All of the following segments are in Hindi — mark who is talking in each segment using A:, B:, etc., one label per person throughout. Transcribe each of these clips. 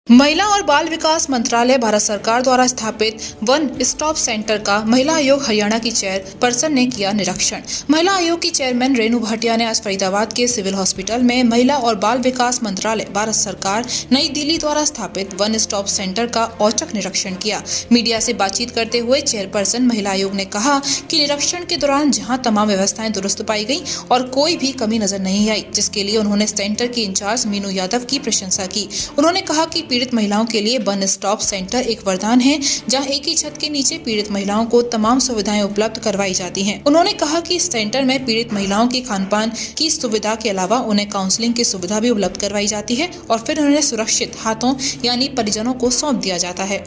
A: महिला और बाल विकास मंत्रालय भारत सरकार द्वारा स्थापित वन स्टॉप सेंटर का महिला आयोग हरियाणा की चेयरपर्सन ने किया निरीक्षण। महिला आयोग की चेयरमैन रेणु भाटिया ने आज फरीदाबाद के सिविल हॉस्पिटल में महिला और बाल विकास मंत्रालय भारत सरकार नई दिल्ली द्वारा स्थापित वन स्टॉप सेंटर का औचक निरीक्षण किया। मीडिया से बातचीत करते हुए चेयरपर्सन महिला आयोग ने कहा कि निरीक्षण के दौरान जहाँ तमाम व्यवस्थाएं दुरुस्त पाई गयी और कोई भी कमी नजर नहीं आई, जिसके लिए उन्होंने सेंटर की इंचार्ज मीनू यादव की प्रशंसा की। उन्होंने कहा कि पीड़ित महिलाओं के लिए वन स्टॉप सेंटर एक वरदान है, जहां एक ही छत के नीचे पीड़ित महिलाओं को तमाम सुविधाएं उपलब्ध करवाई जाती हैं। उन्होंने कहा कि इस सेंटर में पीड़ित महिलाओं की खानपान की सुविधा के अलावा उन्हें काउंसलिंग की सुविधा भी उपलब्ध करवाई जाती है और फिर उन्हें सुरक्षित हाथों यानी परिजनों को सौंप दिया जाता है।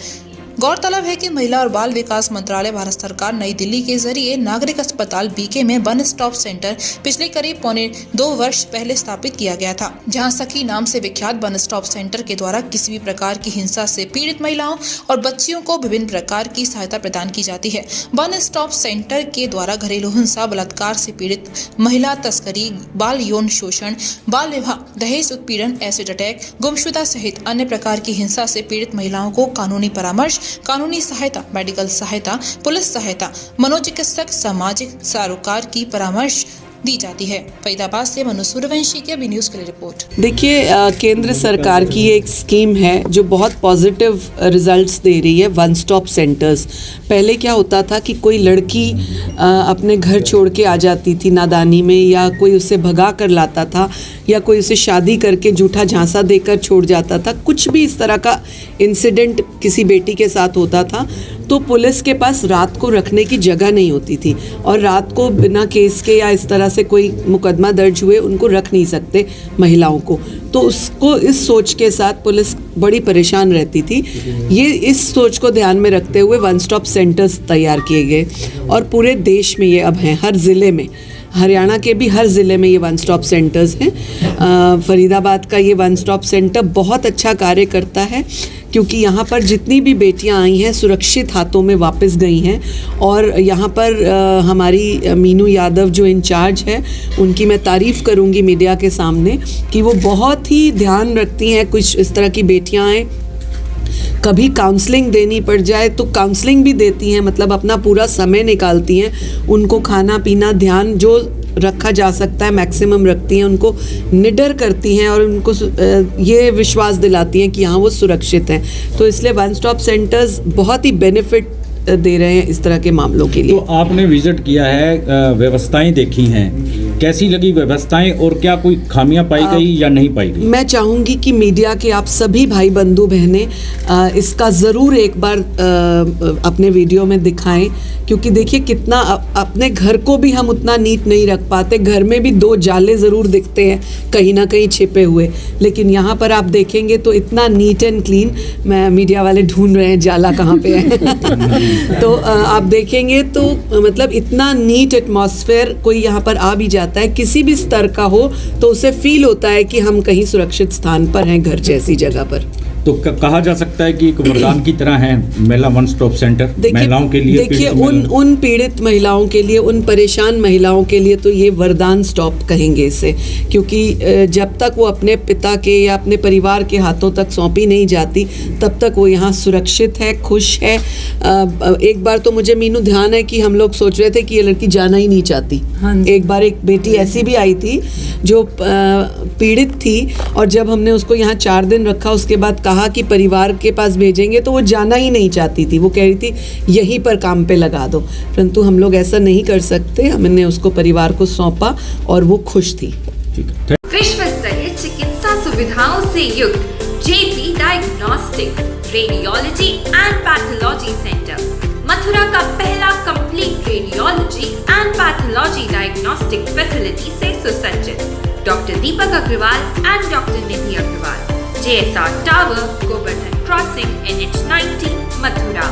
A: गौरतलब है कि महिला और बाल विकास मंत्रालय भारत सरकार नई दिल्ली के जरिए नागरिक अस्पताल बीके में वन स्टॉप सेंटर पिछले करीब 2.25 वर्ष पहले स्थापित किया गया था, जहां सखी नाम से विख्यात वन स्टॉप सेंटर के द्वारा किसी भी प्रकार की हिंसा से पीड़ित महिलाओं और बच्चियों को विभिन्न प्रकार की सहायता प्रदान की जाती है। वन स्टॉप सेंटर के द्वारा घरेलू हिंसा, बलात्कार से पीड़ित महिला तस्करी, बाल यौन शोषण, बाल विवाह, दहेज उत्पीड़न, एसिड अटैक, गुमशुदा सहित अन्य प्रकार की हिंसा से पीड़ित महिलाओं को कानूनी परामर्श, कानूनी सहायता, मेडिकल सहायता, पुलिस सहायता, मनोचिकित्सक, सामाजिक सरोकार की परामर्श दी जाती है। फरीदाबाद से मनु सूर्यवंशी के न्यूज के लिए रिपोर्ट।
B: देखिए, केंद्र सरकार की एक स्कीम है जो बहुत पॉजिटिव रिजल्ट्स दे रही है, वन स्टॉप सेंटर्स। पहले क्या होता था कि कोई लड़की अपने घर छोड़ के आ जाती थी नादानी में, या कोई उसे भगा कर लाता था, या कोई उसे शादी करके झूठा झांसा देकर छोड़ जाता था। कुछ भी इस तरह का इंसिडेंट किसी बेटी के साथ होता था तो पुलिस के पास रात को रखने की जगह नहीं होती थी, और रात को बिना केस के या इस तरह से कोई मुकदमा दर्ज हुए उनको रख नहीं सकते महिलाओं को। तो उसको इस सोच के साथ पुलिस बड़ी परेशान रहती थी। ये इस सोच को ध्यान में रखते हुए वन स्टॉप सेंटर्स तैयार किए गए और पूरे देश में ये अब हैं, हर ज़िले में, हरियाणा के भी हर ज़िले में ये वन स्टॉप सेंटर्स हैं। फरीदाबाद का ये वन स्टॉप सेंटर बहुत अच्छा कार्य करता है, क्योंकि यहाँ पर जितनी भी बेटियाँ आई हैं सुरक्षित हाथों में वापस गई हैं। और यहाँ पर हमारी मीनू यादव जो इंचार्ज है, उनकी मैं तारीफ़ करूँगी मीडिया के सामने कि वो बहुत ही ध्यान रखती हैं। कुछ इस तरह की बेटियाँ आएँ, कभी काउंसलिंग देनी पड़ जाए तो काउंसलिंग भी देती हैं, मतलब अपना पूरा समय निकालती हैं। उनको खाना पीना, ध्यान जो रखा जा सकता है मैक्सिमम रखती हैं, उनको निडर करती हैं और उनको ये विश्वास दिलाती हैं कि हाँ वो सुरक्षित हैं। तो इसलिए वन स्टॉप सेंटर्स बहुत ही बेनिफिट दे रहे हैं इस तरह के मामलों के लिए।
C: तो आपने विजिट किया है, व्यवस्थाएं देखी हैं, कैसी लगी व्यवस्थाएं और क्या कोई खामियां पाई गई या नहीं पाई गई?
B: मैं चाहूँगी कि मीडिया के आप सभी भाई बंधु बहनें इसका ज़रूर एक बार अपने वीडियो में दिखाएं, क्योंकि देखिए कितना अपने घर को भी हम उतना नीट नहीं रख पाते। घर में भी 2 जाले ज़रूर दिखते हैं कहीं ना कहीं छिपे हुए, लेकिन यहाँ पर आप देखेंगे तो इतना नीट एंड क्लीन। मैं मीडिया वाले ढूंढ रहे हैं जाला कहाँ पे है तो आप देखेंगे तो मतलब इतना नीट एटमॉस्फेयर, कोई यहाँ पर आ भी जाता है किसी भी स्तर का हो तो उसे फील होता है कि हम कहीं सुरक्षित स्थान पर हैं, घर जैसी जगह पर।
C: तो कहा जा सकता है कि एक वरदान की तरह है महिला वन स्टॉप सेंटर महिलाओं के लिए।
B: देखिए, उन पीड़ित महिलाओं के लिए, उन परेशान महिलाओं के लिए तो ये वरदान स्टॉप कहेंगे इसे, क्योंकि जब तक वो अपने पिता के या अपने परिवार के हाथों तक सौंपी नहीं जाती तब तक वो यहाँ सुरक्षित है, खुश है। एक बार तो मुझे मीनू ध्यान है कि हम लोग सोच रहे थे कि ये लड़की जाना ही नहीं चाहती। एक बार एक बेटी ऐसी भी आई थी जो पीड़ित थी, और जब हमने उसको यहाँ 4 दिन रखा, उसके बाद कहा कि परिवार के पास भेजेंगे, तो वो जाना ही नहीं चाहती थी। वो कह रही थी यहीं पर काम पे लगा दो, परंतु हम लोग ऐसा नहीं कर सकते। हमने उसको परिवार को सौंपा और वो खुश थी।
D: विश्व स्तरीय चिकित्सा सुविधाओं से युक्त JP diagnostics, radiology and pathology centre, Mathura का पहला complete radiology and pathology diagnostic facility से सुसज्जित। Doctor Deepak Agarwal and doctor Nidhi Agarwal, JSR Tower, Govardhan Crossing, NH90, Mathura।